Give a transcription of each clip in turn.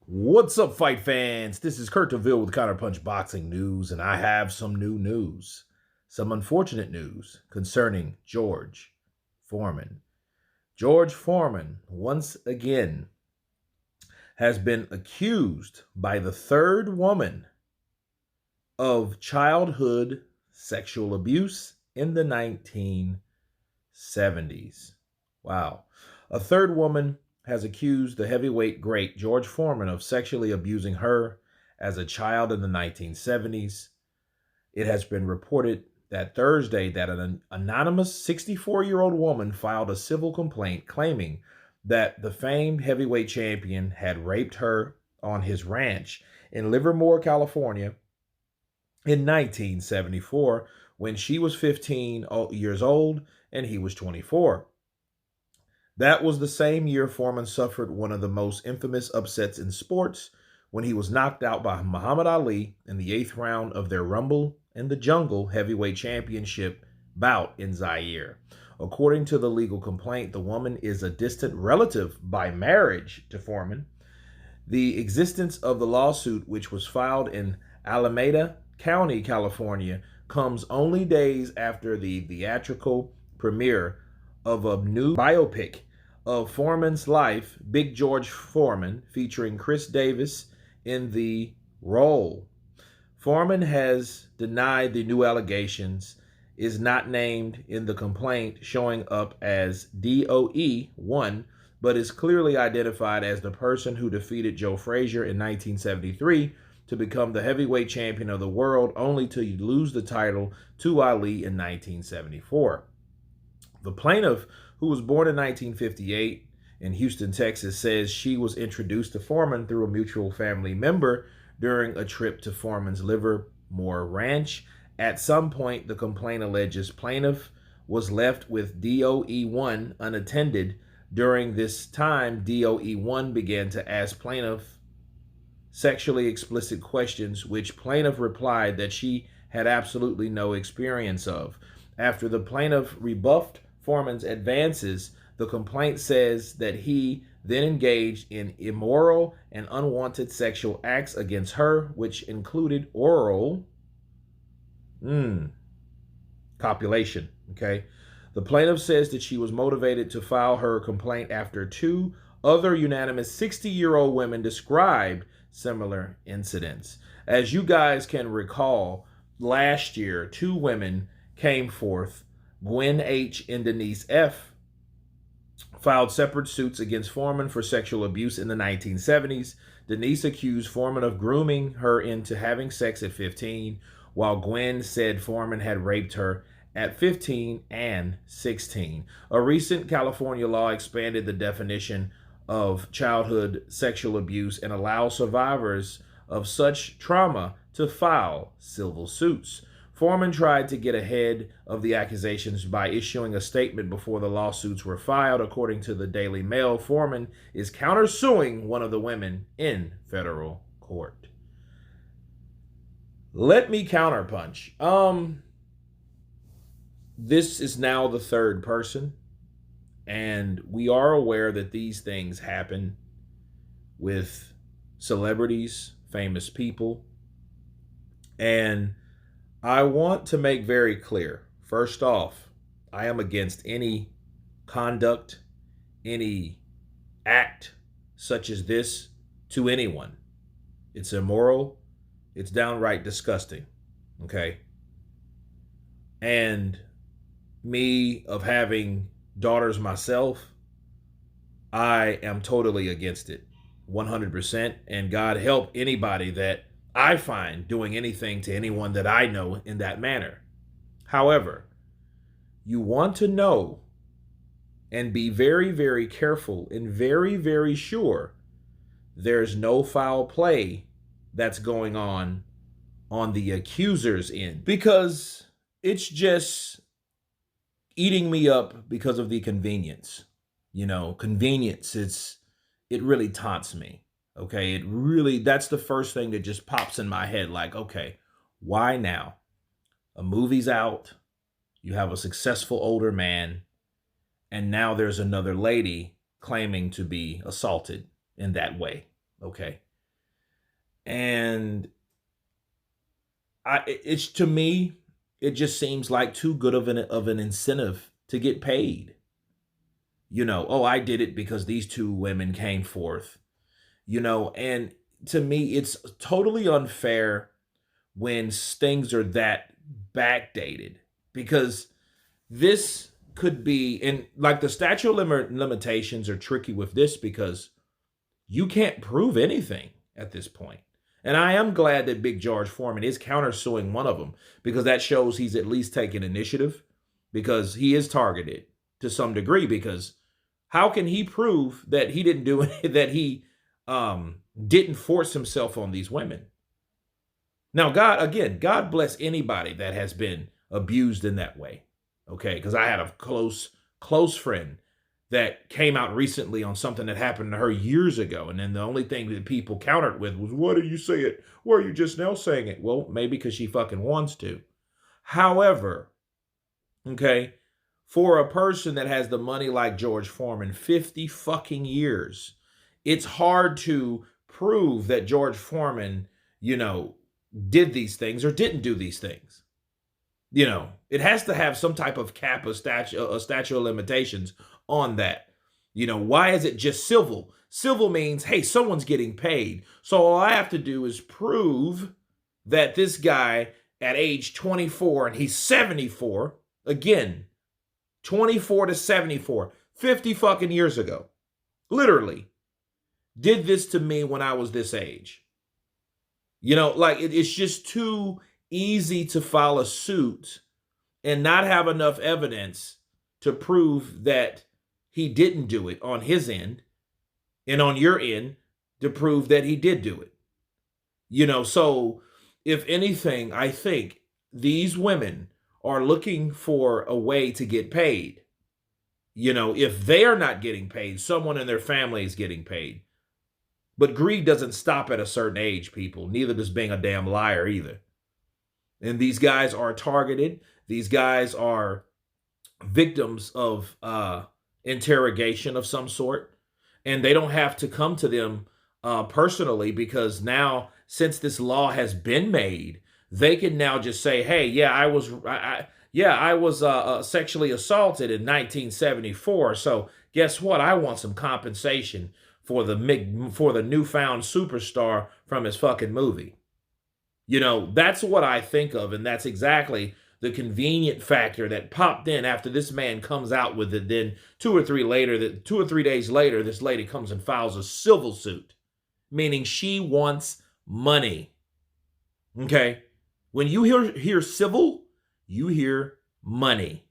What's up, fight fans? This is Kurt DeVille with Counterpunch Boxing News, and I have some new news. Some unfortunate news concerning George Foreman. George Foreman, once again, has been accused by the third woman of childhood sexual abuse in the 1970s. Wow. A third woman has accused the heavyweight great George Foreman of sexually abusing her as a child in the 1970s. It has been reported that Thursday that an anonymous 64-year-old woman filed a civil complaint claiming that the famed heavyweight champion had raped her on his ranch in Livermore, California in 1974 when she was 15 years old and he was 24. That was the same year Foreman suffered one of the most infamous upsets in sports when he was knocked out by Muhammad Ali in the 8th round of their Rumble in the Jungle heavyweight championship bout in Zaire. According to the legal complaint, the woman is a distant relative by marriage to Foreman. The existence of the lawsuit, which was filed in Alameda County, California, comes only days after the theatrical premiere of a new biopic of Foreman's life, Big George Foreman, featuring Chris Davis in the role. Foreman has denied the new allegations, is not named in the complaint, showing up as DOE1, but is clearly identified as the person who defeated Joe Frazier in 1973 to become the heavyweight champion of the world, only to lose the title to Ali in 1974. The plaintiff, who was born in 1958 in Houston, Texas, says she was introduced to Foreman through a mutual family member during a trip to Foreman's Livermore ranch. At some point, the complaint alleges plaintiff was left with DOE1 unattended. During this time, DOE1 began to ask plaintiff sexually explicit questions, which plaintiff replied that she had absolutely no experience of. After the plaintiff rebuffed Foreman's advances, the complaint says that he then engaged in immoral and unwanted sexual acts against her, which included oral copulation. Okay. The plaintiff says that she was motivated to file her complaint after two other unanimous 60-year-old women described similar incidents. As you guys can recall, last year, two women came forth. Gwen H. and Denise F. filed separate suits against Foreman for sexual abuse in the 1970s. Denise accused Foreman of grooming her into having sex at 15, while Gwen said Foreman had raped her at 15 and 16. A recent California law expanded the definition of childhood sexual abuse and allows survivors of such trauma to file civil suits. Foreman tried to get ahead of the accusations by issuing a statement before the lawsuits were filed. According to the Daily Mail, Foreman is countersuing one of the women in federal court. Let me counterpunch. This is now the third person, and we are aware that these things happen with celebrities, famous people, and I want to make very clear, first off, I am against any conduct, any act such as this to anyone. It's immoral. It's downright disgusting. Okay? And me, of having daughters myself, I am totally against it, 100%. And God help anybody that I find doing anything to anyone that I know in that manner. However, you want to know and be very, very careful and very, very sure there's no foul play that's going on the accuser's end, because it's just eating me up because of the convenience. Convenience, it really taunts me. Okay, that's the first thing that just pops in my head. Like, okay, why now? A movie's out, you have a successful older man, and now there's another lady claiming to be assaulted in that way. Okay, And it's, to me, it just seems like too good of an incentive to get paid. Oh, I did it because these two women came forth. And to me, it's totally unfair when things are that backdated, because this could be, and like the statute of limitations are tricky with this because you can't prove anything at this point. And I am glad that Big George Foreman is countersuing one of them, because that shows he's at least taking initiative, because he is targeted to some degree. Because how can he prove that he didn't do it, that he didn't force himself on these women? Now, God bless anybody that has been abused in that way. Okay, because I had a close friend that came out recently on something that happened to her years ago. And then the only thing that people countered with was, "What do you say it? Why are you just now saying it?" Well, maybe because she fucking wants to. However, okay, for a person that has the money like George Foreman, 50 fucking years, it's hard to prove that George Foreman, did these things or didn't do these things. It has to have some type of cap, a statute of limitations on that. Why is it just civil? Civil means, hey, someone's getting paid. So all I have to do is prove that this guy at age 24, and he's 74, again, 24 to 74, 50 fucking years ago, literally, did this to me when I was this age. It's just too easy to file a suit and not have enough evidence to prove that he didn't do it on his end, and on your end to prove that he did do it. So if anything, I think these women are looking for a way to get paid. If they are not getting paid, someone in their family is getting paid. But greed doesn't stop at a certain age, people. Neither does being a damn liar either. And these guys are targeted. These guys are victims of interrogation of some sort. And they don't have to come to them personally, because now, since this law has been made, they can now just say, "Hey, yeah, I was sexually assaulted in 1974. So guess what? I want some compensation for the newfound superstar from his fucking movie." That's what I think of, and that's exactly the convenient factor that popped in after this man comes out with it. Then 2 or 3 days later, this lady comes and files a civil suit, meaning she wants money. Okay? When you hear civil, you hear money.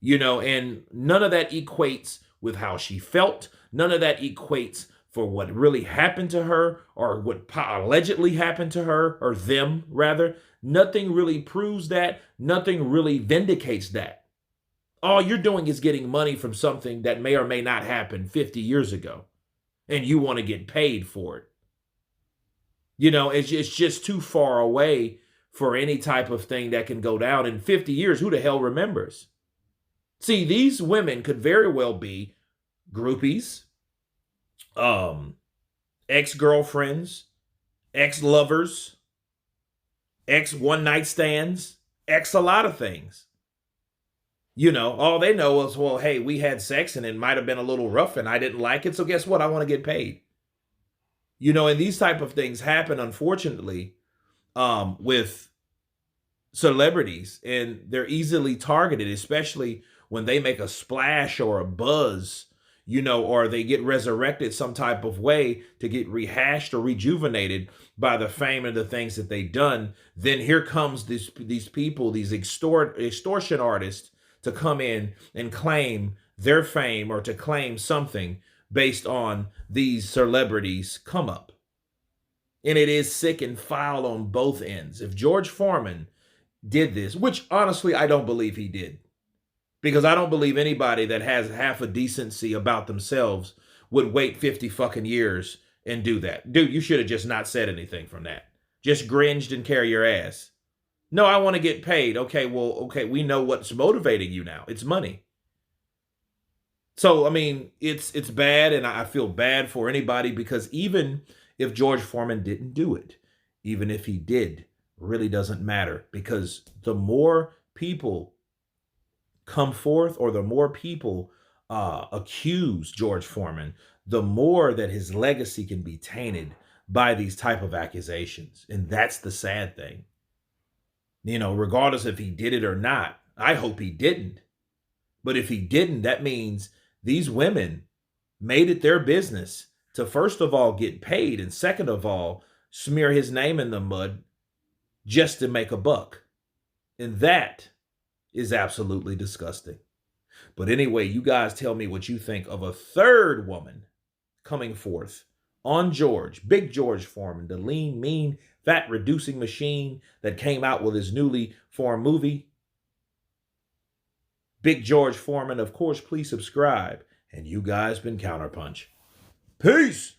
And none of that equates with how she felt. None of that equates for what really happened to her, or what allegedly happened to her, or them, rather. Nothing really proves that. Nothing really vindicates that. All you're doing is getting money from something that may or may not happen 50 years ago, and you want to get paid for it. It's just too far away for any type of thing that can go down. In 50 years, who the hell remembers? See, these women could very well be groupies, ex-girlfriends, ex-lovers, ex-one-night stands, ex a lot of things. All they know is, well, hey, we had sex and it might have been a little rough and I didn't like it, so guess what? I want to get paid. And these type of things happen, unfortunately, with celebrities, and they're easily targeted, especially when they make a splash or a buzz, or they get resurrected some type of way to get rehashed or rejuvenated by the fame and the things that they've done. Then here comes these people, these extortion artists, to come in and claim their fame, or to claim something based on these celebrities' come up. And it is sick and foul on both ends. If George Foreman did this, which honestly I don't believe he did, because I don't believe anybody that has half a decency about themselves would wait 50 fucking years and do that. Dude, you should have just not said anything from that. Just gringed and carry your ass. No, I want to get paid. Okay, we know what's motivating you now. It's money. So, I mean, it's bad, and I feel bad for anybody, because even if George Foreman didn't do it. Even if he did, really doesn't matter, because the more people come forth, or the more people accuse George Foreman, the more that his legacy can be tainted by these type of accusations. And that's the sad thing. Regardless if he did it or not, I hope he didn't. But if he didn't, that means these women made it their business to, first of all, get paid, and second of all, smear his name in the mud just to make a buck. And that is absolutely disgusting. But anyway, you guys tell me what you think of a third woman coming forth on George, Big George Foreman, the lean, mean, fat reducing machine that came out with his newly formed movie. Big George Foreman, of course. Please subscribe. And you guys been Counterpunch. Peace.